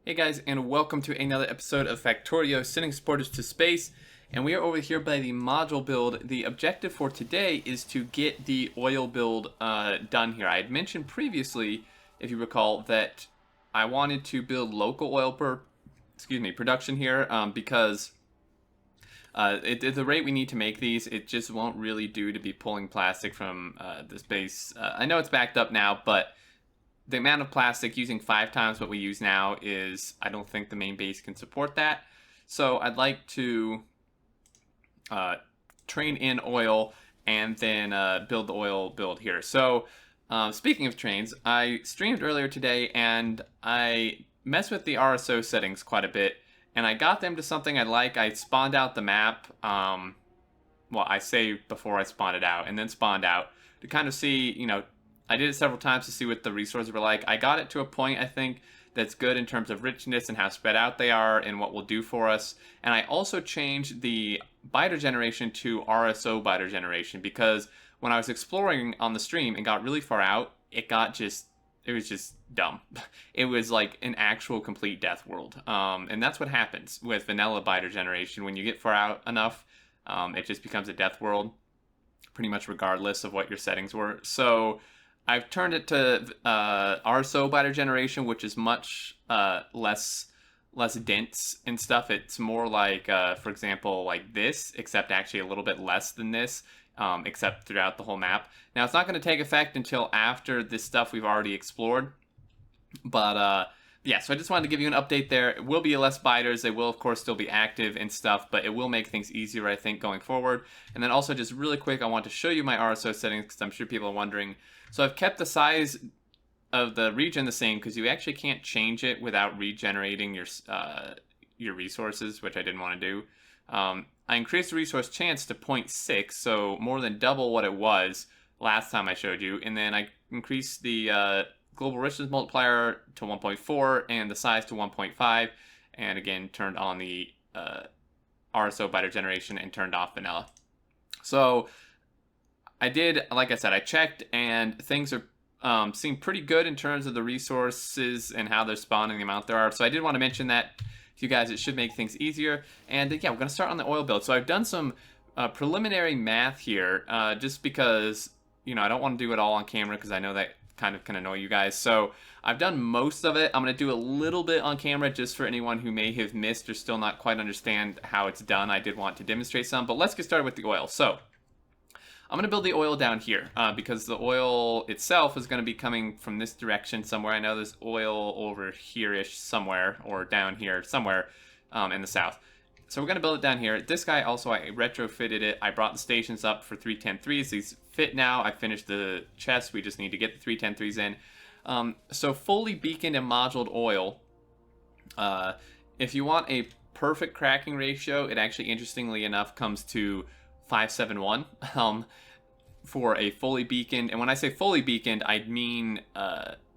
Hey guys, and welcome to another episode of Factorio, sending supporters to space. And we are over here by the module build. The objective for today is to get the oil build done here. I had mentioned previously, if you recall, that I wanted to build local oil production here because at the rate we need to make these, it just won't really do to be pulling plastic from the space. I know it's backed up now, but the amount of plastic using 5 times what we use now is, I don't think the main base can support that. So I'd like to train in oil and then build the oil build here. So speaking of trains, I streamed earlier today and I messed with the RSO settings quite a bit, and I got them to something I like. I spawned out the map. Well, I saved before I spawned it out and then spawned out to kind of see, I did it several times to see what the resources were like. I got it to a point, I think, that's good in terms of richness and how spread out they are and what will do for us. And I also changed the biter generation to RSO biter generation because when I was exploring on the stream and got really far out, it was just dumb. It was like an actual complete death world. And that's what happens with vanilla biter generation. When you get far out enough, it just becomes a death world, pretty much regardless of what your settings were. So I've turned it to RSO biter generation, which is much less dense and stuff. It's more like, for example, like this, except actually a little bit less than this, except throughout the whole map. Now, it's not going to take effect until after this stuff we've already explored. But yeah, so I just wanted to give you an update there. It will be less biters. They will, of course, still be active and stuff, but it will make things easier, I think, going forward. And then also, just really quick, I want to show you my RSO settings because I'm sure people are wondering. So I've kept the size of the regen the same because you actually can't change it without regenerating your resources, which I didn't want to do. I increased the resource chance to 0.6, so more than double what it was last time I showed you. And then I increased the global richness multiplier to 1.4 and the size to 1.5, and again turned on the RSO biter generation and turned off vanilla. So I did, like I said, I checked and things are seem pretty good in terms of the resources and how they're spawning, the amount there are. So I did want to mention that to you guys. It should make things easier. And yeah, we're going to start on the oil build. So I've done some preliminary math here just because, I don't want to do it all on camera because I know that kind of can annoy you guys. So I've done most of it. I'm going to do a little bit on camera just for anyone who may have missed or still not quite understand how it's done. I did want to demonstrate some, but let's get started with the oil. So I'm going to build the oil down here because the oil itself is going to be coming from this direction somewhere. I know there's oil over here-ish somewhere, or down here somewhere in the south. So we're going to build it down here. This guy also, I retrofitted it. I brought the stations up for 310.3s. These fit now. I finished the chest. We just need to get the 310.3s in. So fully beaconed and moduled oil. If you want a perfect cracking ratio, it actually, interestingly enough, comes to 571 for a fully beaconed. And when I say fully beaconed, I mean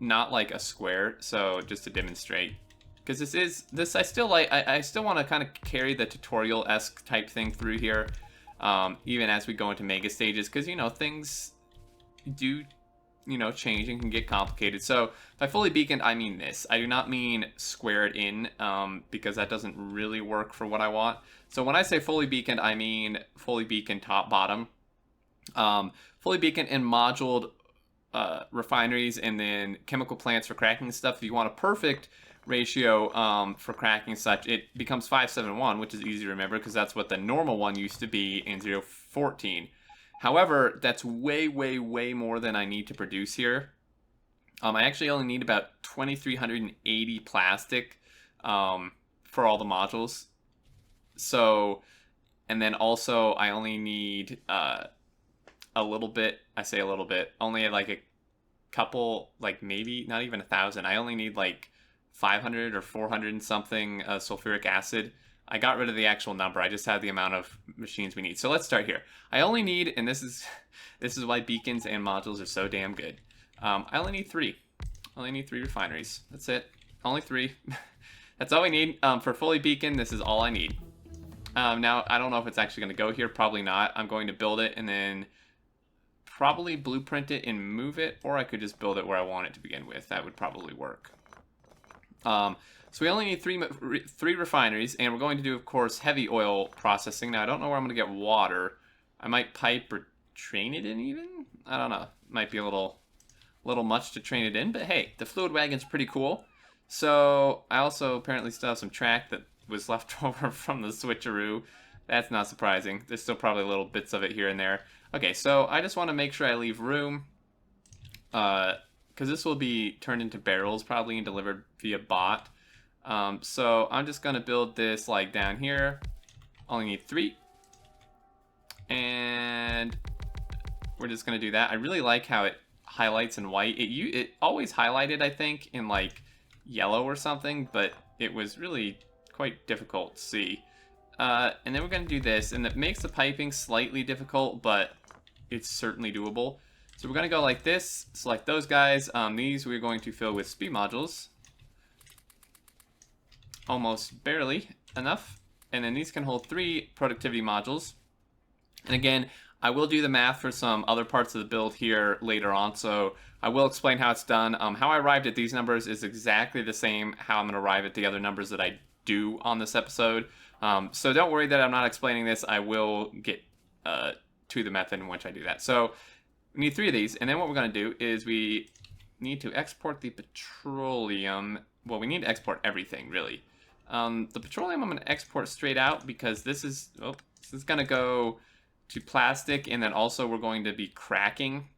not like a square. So just to demonstrate, because I still want to kind of carry the tutorial-esque type thing through here, even as we go into mega stages, because things do change and can get complicated. So by fully beaconed, I mean this. I do not mean squared in, because that doesn't really work for what I want. So when I say fully beaconed, I mean fully beaconed top bottom, fully beaconed and moduled refineries, and then chemical plants for cracking stuff. If you want a perfect ratio for cracking such, it becomes 571, which is easy to remember because that's what the normal one used to be in 0.14. However, that's way, way, way more than I need to produce here. I actually only need about 2,380 plastic for all the modules. So, and then also I only need a little bit. I say a little bit. Only like a couple, like maybe not even 1,000. I only need like 500 or 400 and something sulfuric acid. I got rid of the actual number. I just had the amount of machines we need. So let's start here. I only need, and this is why beacons and modules are so damn good. I only need 3. I only need 3 refineries. That's it. Only 3. That's all we need. For fully beacon, this is all I need. Now, I don't know if it's actually going to go here. Probably not. I'm going to build it and then probably blueprint it and move it, or I could just build it where I want it to begin with. That would probably work. So we only need three refineries, and we're going to do, of course, heavy oil processing. Now, I don't know where I'm going to get water. I might pipe or train it in even? I don't know. Might be a little much to train it in, but hey, the fluid wagon's pretty cool. So I also apparently still have some track that was left over from the switcheroo. That's not surprising. There's still probably little bits of it here and there. Okay, so I just want to make sure I leave room, because this will be turned into barrels probably and delivered via bot. So I'm just going to build this like down here. Only need 3. And we're just going to do that. I really like how it highlights in white. It always highlighted, I think, in like yellow or something, but it was really quite difficult to see. And then we're going to do this, and it makes the piping slightly difficult, but it's certainly doable. So we're going to go like this, select those guys. These we're going to fill with speed modules. Almost barely enough. And then these can hold 3 productivity modules. And again, I will do the math for some other parts of the build here later on, so I will explain how it's done. How I arrived at these numbers is exactly the same how I'm going to arrive at the other numbers that I do on this episode. So don't worry that I'm not explaining this. I will get to the method in which I do that. So we need 3 of these, and then what we're going to do is we need to export the petroleum. Well, we need to export everything, really. The petroleum I'm going to export straight out because this is going to go to plastic, and then also we're going to be cracking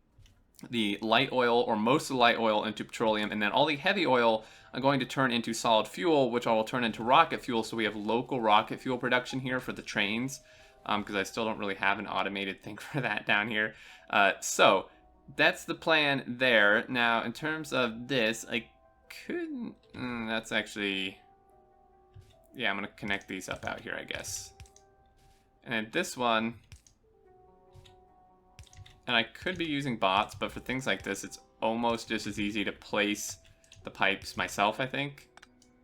the light oil, or most of the light oil, into petroleum, and then all the heavy oil I'm going to turn into solid fuel, which I will turn into rocket fuel, so we have local rocket fuel production here for the trains, because I still don't really have an automated thing for that down here. So that's the plan there. Now, in terms of this, I couldn't... that's actually... Yeah, I'm going to connect these up out here, I guess. And then this one... And I could be using bots, but for things like this, it's almost just as easy to place the pipes myself, I think.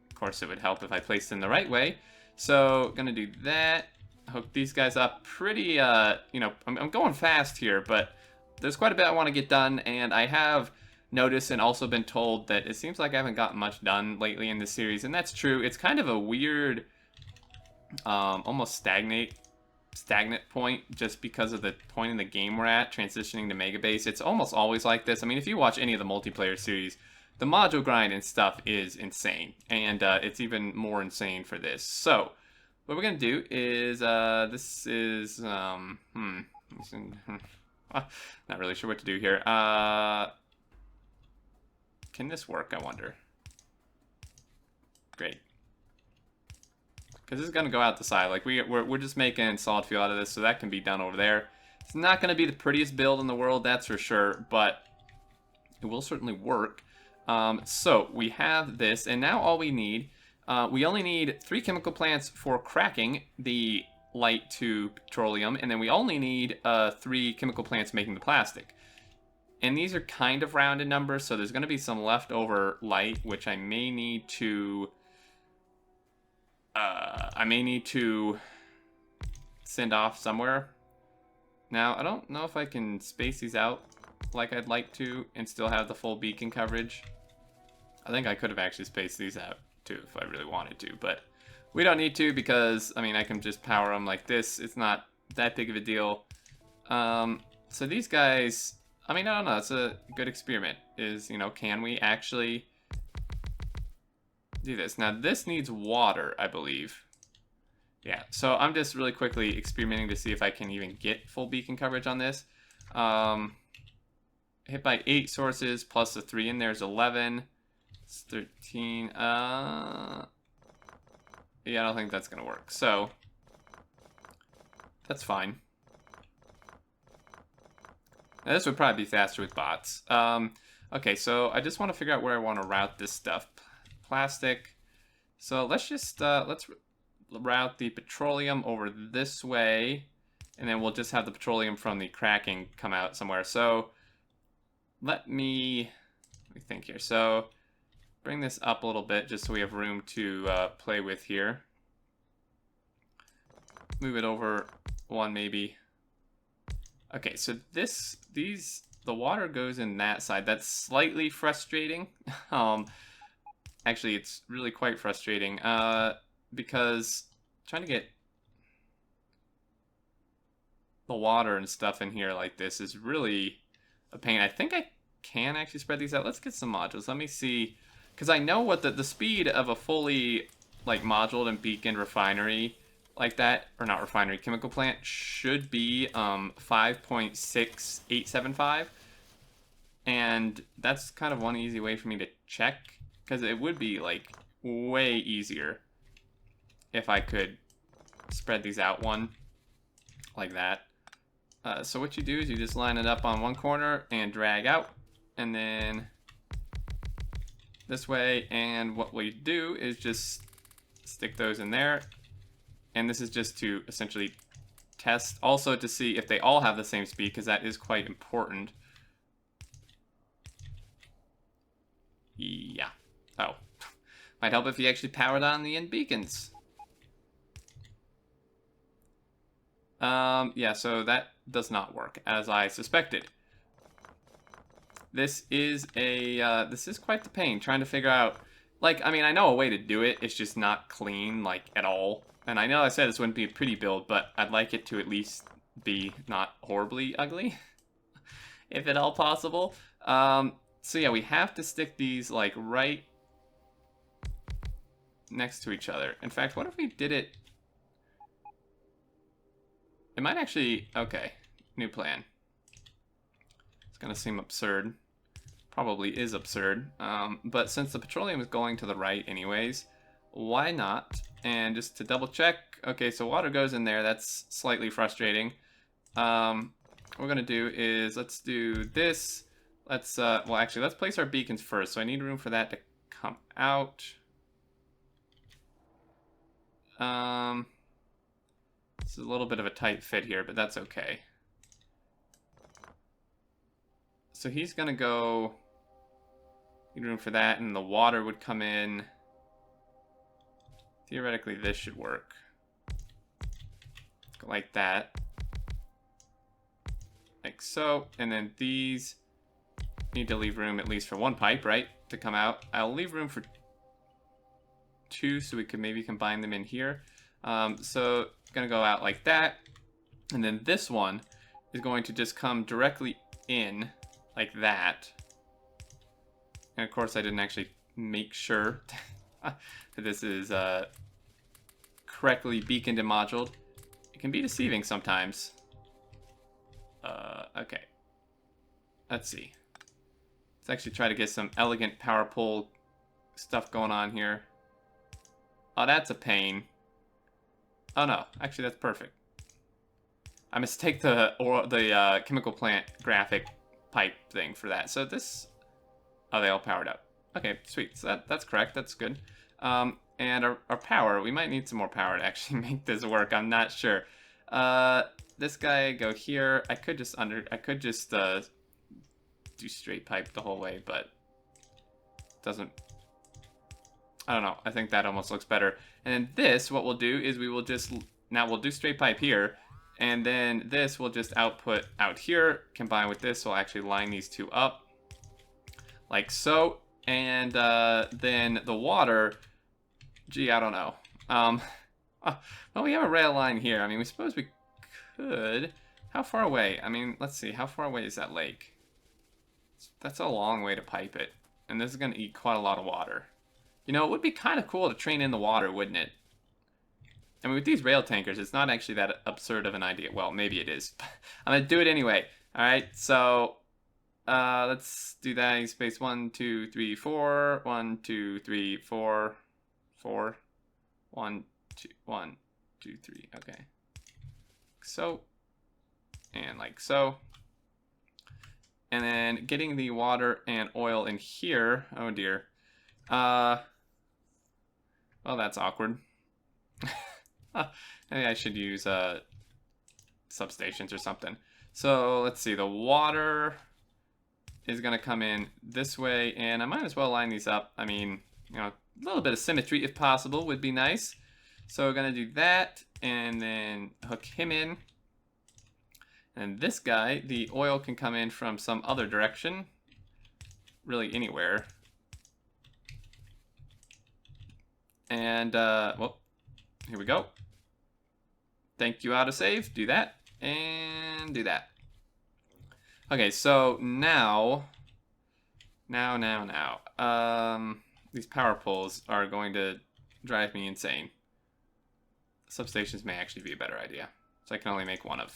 Of course, it would help if I placed them the right way. So, gonna do that. Hook these guys up pretty, you know, I'm going fast here, but there's quite a bit I want to get done, and I have noticed and also been told that it seems like I haven't gotten much done lately in this series, and that's true. It's kind of a weird, almost stagnant point, just because of the point in the game we're at, transitioning to Megabase. It's almost always like this. I mean, if you watch any of the multiplayer series, the module grind and stuff is insane, and it's even more insane for this. So what we're gonna do is this is not really sure what to do here. Can this work, I wonder? Great. Because this is going to go out the side. Like, we're just making solid fuel out of this, so that can be done over there. It's not going to be the prettiest build in the world, that's for sure, but it will certainly work. So we have this, and now all we need, we only need 3 chemical plants for cracking the light to petroleum, and then we only need 3 chemical plants making the plastic. And these are kind of rounded numbers, so there's going to be some leftover light, which I may need to... send off somewhere. Now, I don't know if I can space these out like I'd like to and still have the full beacon coverage. I think I could have actually spaced these out too if I really wanted to, but we don't need to because, I mean, I can just power them like this. It's not that big of a deal. So these guys, I mean, I don't know. It's a good experiment. Is, you know, can we actually do this? Now, this needs water, I believe. Yeah, so I'm just really quickly experimenting to see if I can even get full beacon coverage on this. Hit by 8 sources, plus the 3 in there is 11. It's 13. Yeah, I don't think that's going to work. So, that's fine. Now, this would probably be faster with bots. Okay, so I just want to figure out where I want to route this stuff. Plastic. So let's just, let's route the petroleum over this way, and then we'll just have the petroleum from the cracking come out somewhere. So let me think here. So bring this up a little bit just so we have room to play with here. Move it over one maybe. Okay, so the water goes in that side. That's slightly frustrating. Actually, it's really quite frustrating, because trying to get the water and stuff in here like this is really a pain. I think I can actually spread these out. Let's get some modules. Let me see, because I know what the speed of a fully like moduled and beaconed refinery like that, or not refinery, chemical plant should be 5.6875, and that's kind of one easy way for me to check, because it would be like way easier if I could spread these out one like that. So what you do is you just line it up on one corner and drag out, and then this way, and what we do is just stick those in there, and this is just to essentially test, also to see if they all have the same speed, because that is quite important. Yeah. Oh. Might help if you actually powered on the end beacons. Yeah, so that does not work, as I suspected. This is quite the pain, trying to figure out, like, I mean, I know a way to do it, it's just not clean, like, at all. And I know I said this wouldn't be a pretty build, but I'd like it to at least be not horribly ugly, if at all possible. So yeah, we have to stick these, like, right next to each other. In fact, what if we did it... It might actually... Okay, new plan. It's gonna seem absurd. Probably is absurd. But since the petroleum is going to the right anyways, why not? And just to double check, okay, so water goes in there. That's slightly frustrating. What we're gonna do is, let's do this. Let's, well, actually, let's place our beacons first. So I need room for that to come out. This is a little bit of a tight fit here, but that's okay. So he's gonna go, need room for that, and the water would come in. Theoretically, this should work. Like that. Like so, and then these need to leave room at least for one pipe, right, to come out. I'll leave room for two, so we could maybe combine them in here. So gonna go out like that, and then this one is going to just come directly in like that. And of course I didn't actually make sure that this is correctly beaconed and moduled. It can be deceiving sometimes. Okay, let's see. Let's actually try to get some elegant power pole stuff going on here. Oh, that's a pain. Oh no, actually that's perfect. I mistake the chemical plant graphic pipe thing for that. So this, oh, they all powered up. Okay, sweet. So that's correct. That's good. And our power, we might need some more power to actually make this work. I'm not sure. This guy go here. I could just do straight pipe the whole way, but it doesn't. I don't know. I think that almost looks better. And then this, what we'll do is we will just, now we'll do straight pipe here, and then this will just output out here. Combine with this, we'll actually line these two up like so. And then the water, gee, I don't know. Well, we have a rail line here. I mean, we suppose we could. How far away? I mean, let's see. How far away is that lake? That's a long way to pipe it. And this is going to eat quite a lot of water. You know, it would be kind of cool to train in the water, wouldn't it? I mean, with these rail tankers, it's not actually that absurd of an idea. Well, maybe it is. I'm going to do it anyway. All right, so let's do that in space 1, 2, 3, 4. 1, 2, 3, 4. 4. 1, 2, 1, 2, 3. Okay. So, and like so. And then getting the water and oil in here. Oh dear. Well, that's awkward. Maybe I should use substations or something. So let's see. The water is going to come in this way, and I might as well line these up. I mean, you know, a little bit of symmetry if possible would be nice. So we're going to do that, and then hook him in. And this guy, the oil can come in from some other direction, really anywhere. And, well, here we go. Thank you, autosave. Do that. And do that. Okay, so now. These power poles are going to drive me insane. Substations may actually be a better idea. So I can only make one of.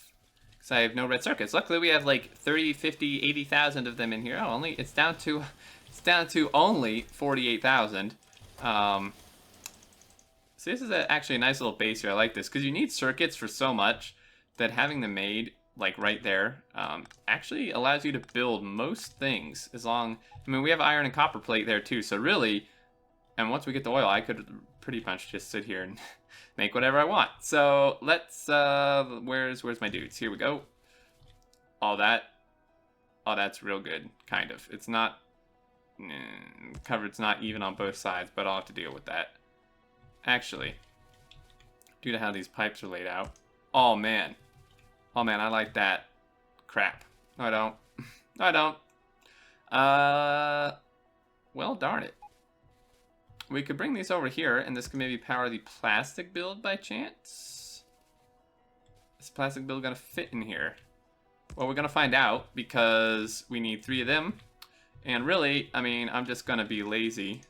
Because I have no red circuits. Luckily we have like 30, 50, 80,000 of them in here. Oh, it's down to only 48,000. So this is actually a nice little base here. I like this because you need circuits for so much that having them made like right there actually allows you to build most things. I mean, we have iron and copper plate there too, so really, and once we get the oil, I could pretty much just sit here and make whatever I want. So let's where's my dudes? Here we go. All that's real good, kind of. It's not covered's not even on both sides, but I'll have to deal with that. Actually, due to how these pipes are laid out. Oh man, I like that. Crap. No, I don't. No, I don't. Well, darn it. We could bring these over here, and this could maybe power the plastic build by chance. Is plastic build gonna fit in here? Well, we're gonna find out, because we need 3 of them. And really, I mean, I'm just gonna be lazy,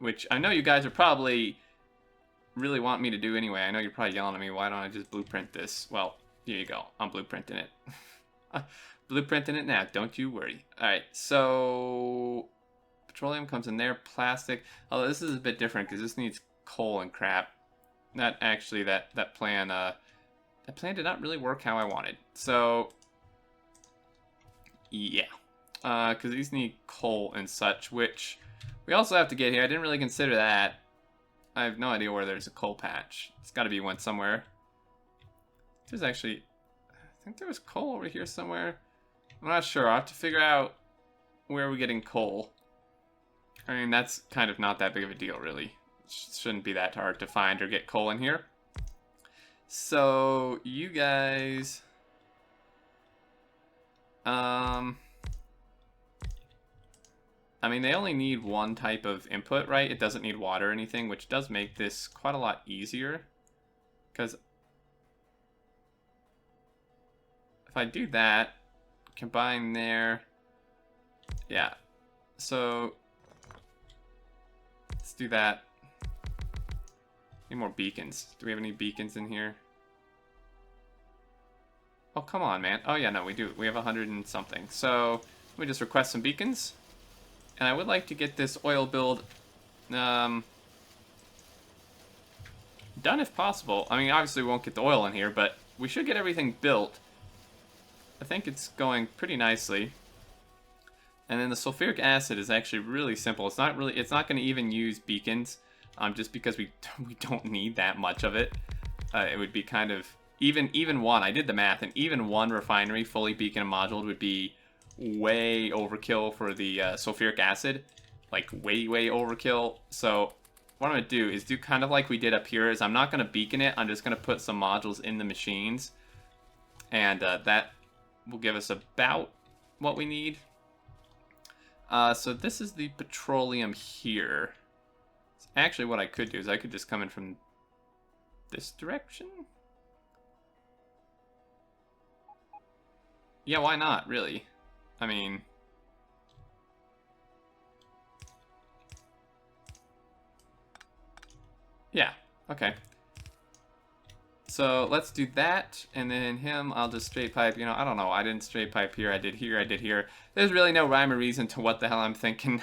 which I know you guys are probably really want me to do anyway. I know you're probably yelling at me, why don't I just blueprint this? Well, here you go. I'm blueprinting it. Blueprinting it now. Don't you worry. Alright, so petroleum comes in there. Plastic. Oh, this is a bit different because this needs coal and crap. Not actually that plan. That plan did not really work how I wanted. So yeah, because these need coal and such, which we also have to get here. I didn't really consider that. I have no idea where there's a coal patch. It's got to be one somewhere. There's actually, I think there was coal over here somewhere. I'm not sure. I'll have to figure out where we're getting coal. I mean, that's kind of not that big of a deal, really. It shouldn't be that hard to find or get coal in here. So, you guys... I mean, they only need one type of input, right? It doesn't need water or anything, which does make this quite a lot easier. Because if I do that, combine there, yeah. So let's do that. Need more beacons. Do we have any beacons in here? Oh, come on, man. Oh, yeah, no, we do. We have 100 and something. So let me just request some beacons. And I would like to get this oil build done if possible. I mean, obviously we won't get the oil in here, but we should get everything built. I think it's going pretty nicely. And then the sulfuric acid is actually really simple. It's not going to even use beacons, just because we don't need that much of it. It would be kind of even one. I did the math, and even one refinery fully beacon and moduled would be way overkill for the sulfuric acid, like way overkill. So what I'm gonna do is do kind of like we did up here. Is I'm not gonna beacon it. I'm just gonna put some modules in the machines, and that will give us about what we need. So this is the petroleum here. Actually, what I could do is I could just come in from this direction. Yeah, why not, really? I mean, yeah, okay. So let's do that, and then him, I'll just straight pipe. You know, I don't know. I didn't straight pipe here. I did here. I did here. There's really no rhyme or reason to what the hell I'm thinking,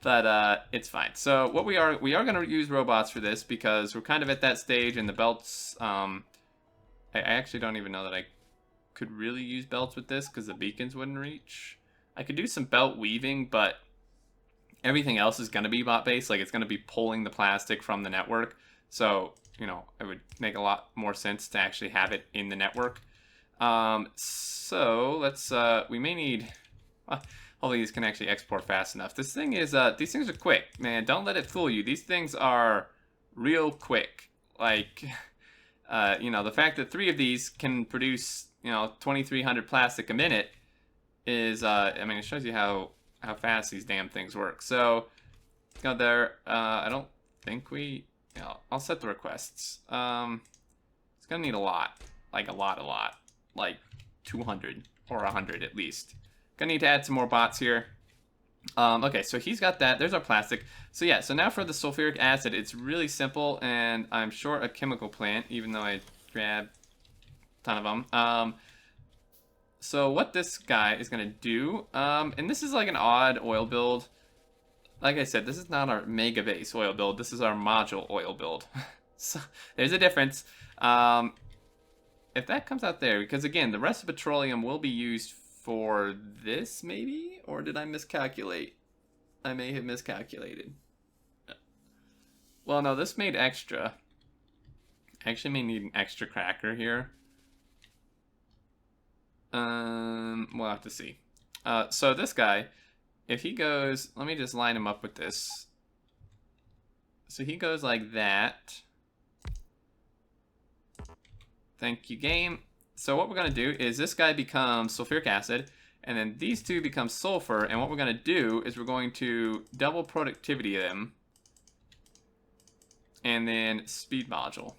but it's fine. So what we are going to use robots for this because we're kind of at that stage, and the belts. I actually don't even know that I could really use belts with this because the beacons wouldn't reach. I could do some belt weaving, but everything else is going to be bot based. Like, it's going to be pulling the plastic from the network. So, you know, it would make a lot more sense to actually have it in the network. So let's, we may need, hopefully these can actually export fast enough. This thing is, these things are quick, man. Don't let it fool you. These things are real quick. Like, you know, the fact that 3 of these can produce, you know, 2,300 plastic a minute is, I mean, it shows you how fast these damn things work. So, go there. I don't think we... Yeah, I'll set the requests. It's gonna need a lot. Like, a lot. Like, 200 or 100 at least. Gonna need to add some more bots here. Okay, so he's got that. There's our plastic. So yeah, so now for the sulfuric acid, it's really simple, and I'm short a chemical plant, even though I grabbed a ton of them. So what this guy is gonna do, and this is like an odd oil build. Like I said, this is not our mega base oil build. This is our module oil build. So there's a difference. If that comes out there, because again, the rest of petroleum will be used for this, maybe? Or did I miscalculate? I may have miscalculated. Well, no, this made extra. Actually may need an extra cracker here. We'll have to see. So this guy, if he goes, let me just line him up with this. So he goes like that. Thank you, game. So what we're going to do is this guy becomes sulfuric acid, and then these two become sulfur, and what we're going to do is we're going to double productivity them, and then speed module.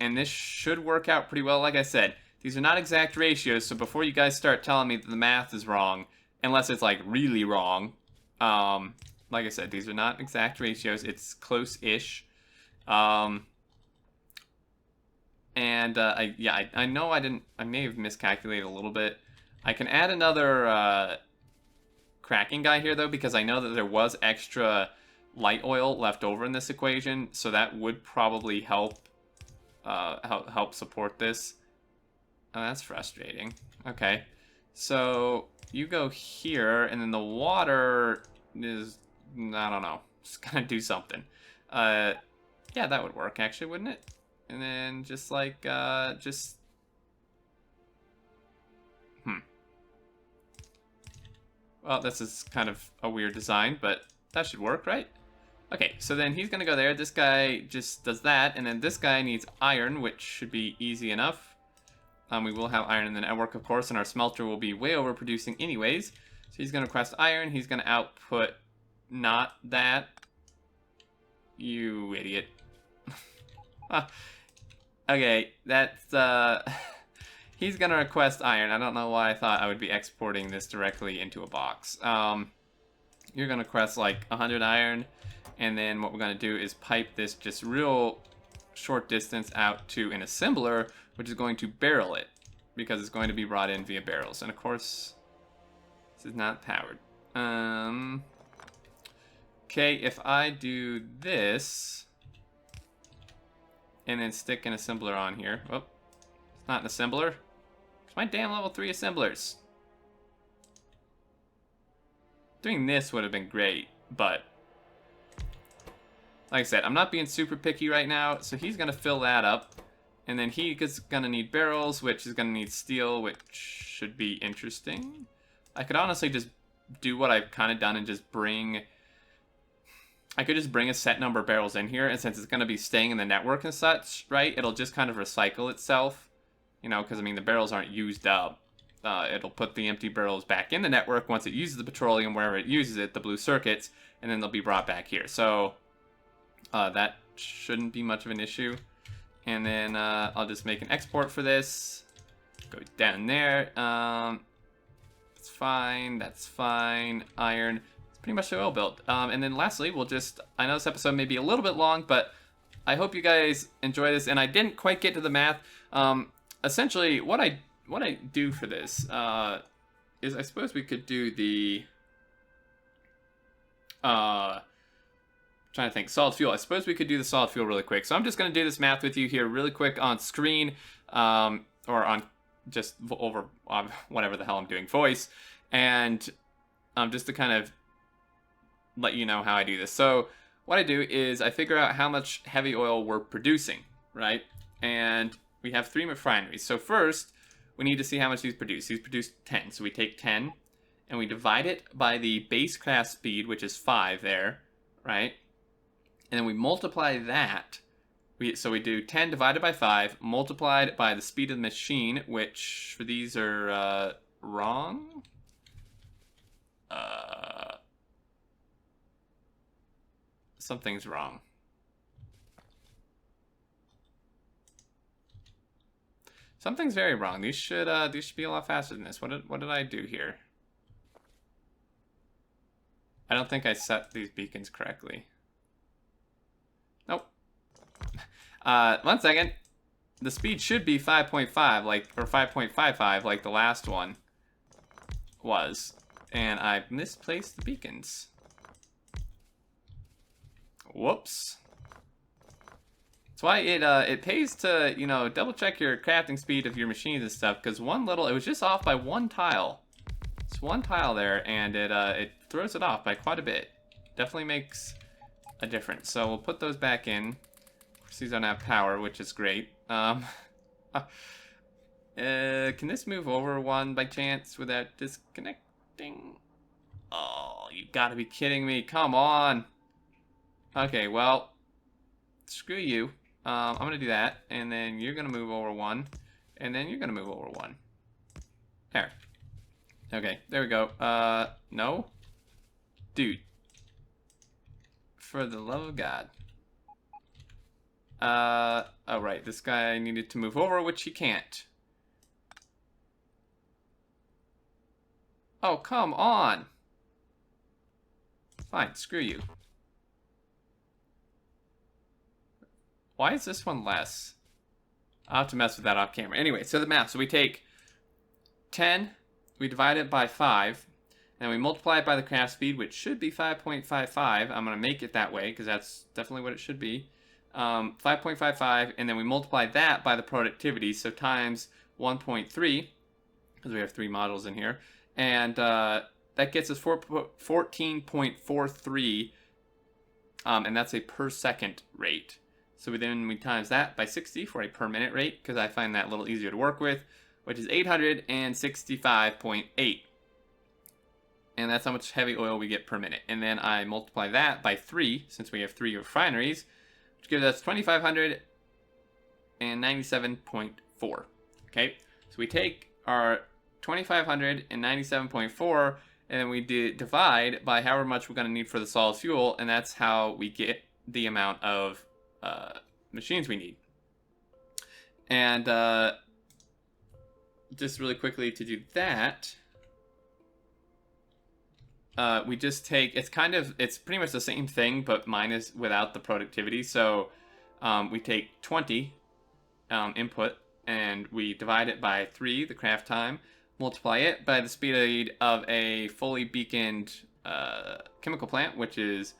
And this should work out pretty well. Like I said, these are not exact ratios, so before you guys start telling me that the math is wrong, unless it's like really wrong, like I said, these are not exact ratios. It's close-ish. I know I may have miscalculated a little bit. I can add another cracking guy here though, because I know that there was extra light oil left over in this equation, so that would probably help support this. Oh, that's frustrating. Okay, so you go here, and then the water is, I don't know, it's gonna do something. Yeah, that would work actually, wouldn't it? And then just like, Well, this is kind of a weird design, but that should work, right? Okay, so then he's gonna go there. This guy just does that, and then this guy needs iron, which should be easy enough. We will have iron in the network, of course, and our smelter will be way overproducing anyways. So he's gonna request iron. He's gonna output not that. You idiot. Okay, that's, he's gonna request iron. I don't know why I thought I would be exporting this directly into a box. You're gonna request like 100 iron, and then what we're gonna do is pipe this just real short distance out to an assembler, which is going to barrel it, because it's going to be brought in via barrels. And of course, this is not powered. Okay, if I do this, and then stick an assembler on here. Oh, it's not an assembler. It's my damn level 3 assemblers. Doing this would have been great, but like I said, I'm not being super picky right now, so he's gonna fill that up, and then he's gonna need barrels, which is gonna need steel, which should be interesting. I could honestly just do what I've kind of done and just bring... I could just bring a set number of barrels in here, and since it's going to be staying in the network and such, right, it'll just kind of recycle itself, you know, because, I mean, the barrels aren't used up. It'll put the empty barrels back in the network once it uses the petroleum, wherever it uses it, the blue circuits, and then they'll be brought back here. So, that shouldn't be much of an issue. And then, I'll just make an export for this. Go down there. That's fine. Iron. Pretty much the oil build. And then lastly, we'll just, I know this episode may be a little bit long, but I hope you guys enjoy this. And I didn't quite get to the math. Essentially, what I do for this is I suppose we could do the, trying to think, solid fuel. I suppose we could do the solid fuel really quick. So I'm just going to do this math with you here really quick on screen, or on just over whatever the hell I'm doing, voice, and just to kind of let you know how I do this. So what I do is I figure out how much heavy oil we're producing, right? And we have 3 refineries. So first, we need to see how much these produce. These produce 10. So we take 10 and we divide it by the base craft speed, which is 5 there, right? And then we multiply that. So we do 10 divided by 5, multiplied by the speed of the machine, which for these are wrong. something's wrong. Something's very wrong. These should be a lot faster than this. What did I do here? I don't think I set these beacons correctly. Nope. 1 second. The speed should be 5.5, like, or 5.55, like the last one was. And I misplaced the beacons. Whoops. That's why it pays to, you know, double check your crafting speed of your machines and stuff, because it was just off by 1 tile. It's 1 tile there, and it throws it off by quite a bit. Definitely makes a difference. So we'll put those back in. These don't have power, which is great. Can this move over 1 by chance without disconnecting? Oh, you gotta be kidding me. Come on. Okay, well, screw you. I'm gonna do that, and then you're gonna move over 1, and then you're gonna move over 1. There. Okay, there we go. No? Dude. For the love of God. Oh right, this guy needed to move over, which he can't. Oh, come on! Fine, screw you. Why is this one less? I'll have to mess with that off camera. Anyway, so the math. So we take 10, we divide it by 5, and we multiply it by the craft speed, which should be 5.55. I'm going to make it that way, because that's definitely what it should be. 5.55, and then we multiply that by the productivity, so times 1.3, because we have 3 modules in here, and that gets us 14.43, and that's a per second rate. So then we times that by 60 for a per minute rate, because I find that a little easier to work with, which is 865.8. And that's how much heavy oil we get per minute. And then I multiply that by 3, since we have 3 refineries, which gives us 2,597.4. Okay, so we take our 2,597.4, and then we divide by however much we're going to need for the solid fuel, and that's how we get the amount of machines we need. And just really quickly to do that, we just take, it's pretty much the same thing, but minus without the productivity. So we take 20 input, and we divide it by 3, the craft time, multiply it by the speed of a fully beaconed chemical plant, which is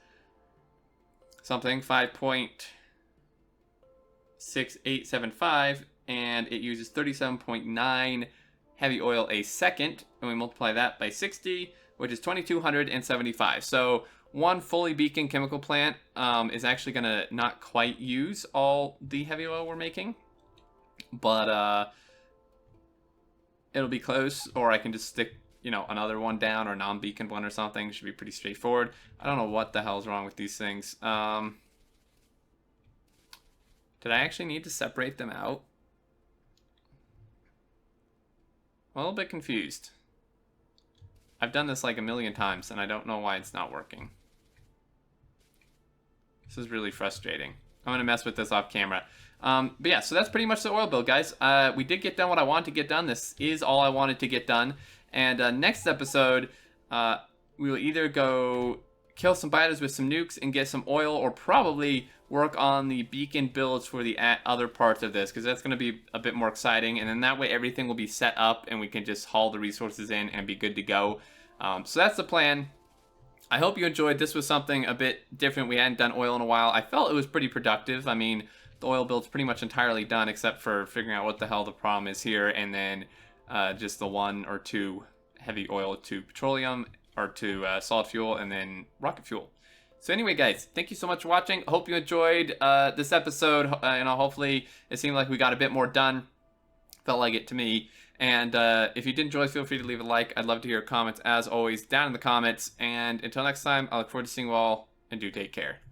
something 5.6875, and it uses 37.9 heavy oil a second, and we multiply that by 60, which is 2,275. So one fully beaconed chemical plant is actually going to not quite use all the heavy oil we're making, but it'll be close, or I can just stick, you know, another one down, or non-beaconed one or something. It should be pretty straightforward. I don't know what the hell's wrong with these things. Did I actually need to separate them out? I'm a little bit confused. I've done this like a million times, and I don't know why it's not working. This is really frustrating. I'm going to mess with this off camera. But yeah, so that's pretty much the oil build, guys. We did get done what I wanted to get done. This is all I wanted to get done. And next episode, we will either go kill some biters with some nukes and get some oil, or probably work on the beacon builds for the other parts of this, because that's going to be a bit more exciting, and then that way everything will be set up and we can just haul the resources in and be good to go. So that's the plan. I hope you enjoyed. This was something a bit different. We hadn't done oil in a while. I felt it was pretty productive. I mean, the oil build's pretty much entirely done, except for figuring out what the hell the problem is here, and then just the 1 or 2 heavy oil to petroleum, or to solid fuel, and then rocket fuel. So anyway, guys, thank you so much for watching. I hope you enjoyed this episode. Hopefully it seemed like we got a bit more done. Felt like it to me. And if you did enjoy, feel free to leave a like. I'd love to hear your comments, as always, down in the comments. And until next time, I look forward to seeing you all, and do take care.